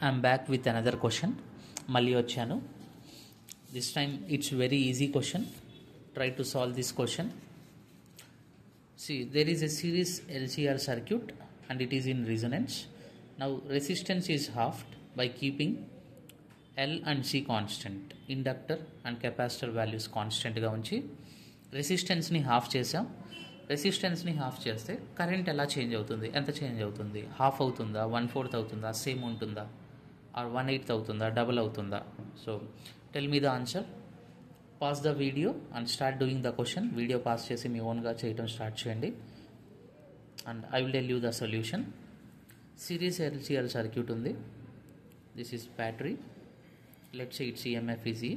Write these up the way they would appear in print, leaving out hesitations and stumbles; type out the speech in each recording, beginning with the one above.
I'm back with another question. Mali vachanu. This time it's very easy question. Try to solve this question. See, there is a series LCR circuit and it is in resonance. Now resistance is halved by keeping L and C constant. Inductor and capacitor values constant గా ఉంచి రెసిస్టెన్స్ని half చేసాం. రెసిస్టెన్స్ని half చేస్తే current ఎలా change అవుతుంది, ఎంత change అవుతుంది, half అవుతుందా, 1/4 అవుతుందా, సేమ్ ఉంటుందా, ఆర్ 1/8 అవుతుందా, డబుల్ అవుతుందా? So tell me the answer. Pass the video and start doing the question. Video pass చేసి మీ ఓన్గా చేయటం స్టార్ట్ చేయండి and I will tell you the solution. Series LCR circuit ఉంది. This is battery. Let's say it's EMF is E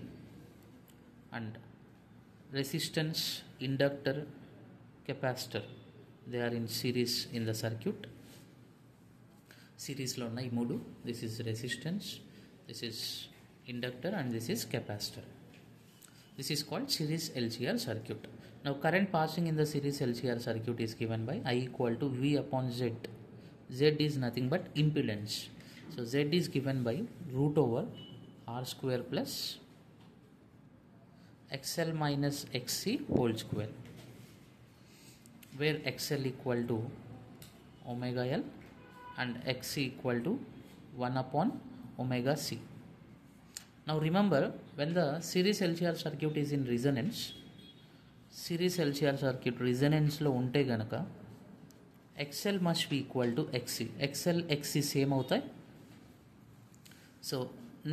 and resistance, inductor, capacitor, they are in series in the circuit. Series lo unna ee moodu. This is resistance, this is inductor and this is capacitor. This is called series LCR circuit. Now current passing in the series LCR circuit is given by I equal to V upon Z. Z is nothing but impedance. So Z is given by root over R square plus XL minus XC whole square, where XL equal to omega L and XC equal to 1 upon omega C. Now remember, when the series LCR circuit is in resonance, series LCR circuit resonance lo unte ganaka XL must be equal to XC. XL XC same అవుతాయి. So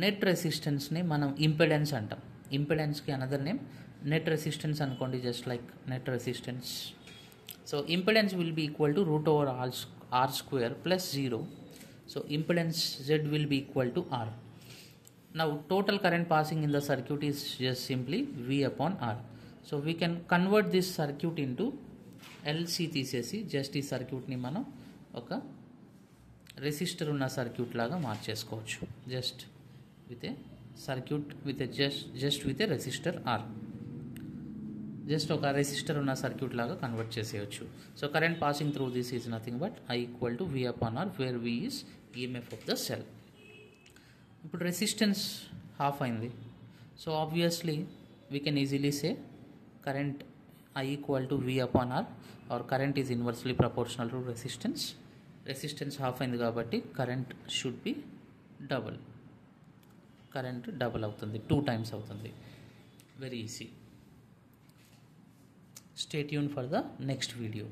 net రెసిస్టెన్స్ని మనం impedance అంటాం. ఇంపెడెన్స్కి another name net resistance అనుకోండి, just like net resistance. So impedance will be equal to root over R square plus 0. So impedance Z will be equal to R. Now total current passing in the circuit is just simply V upon R. So we can convert this circuit into LC తీసేసి just ఈ సర్క్యూట్ని మనం ఒక resistor ఉన్న circuit లాగా మార్చేసుకోవచ్చు. Just with a circuit with just with a resistor R. Just ఒక resistor ఉన్న సర్క్యూట్ లాగా కన్వర్ట్ చేసేయచ్చు. So current passing through this is nothing but I equal to V upon R, where V is EMF of the cell. ఇప్పుడు resistance half అయింది. So obviously we can easily say current I equal to V upon R, or current is inversely proportional to resistance. Resistance half అయింది కాబట్టి current should be double. Current double అవుతుంది, 2 times అవుతుంది. Very easy. Stay tune for the next video.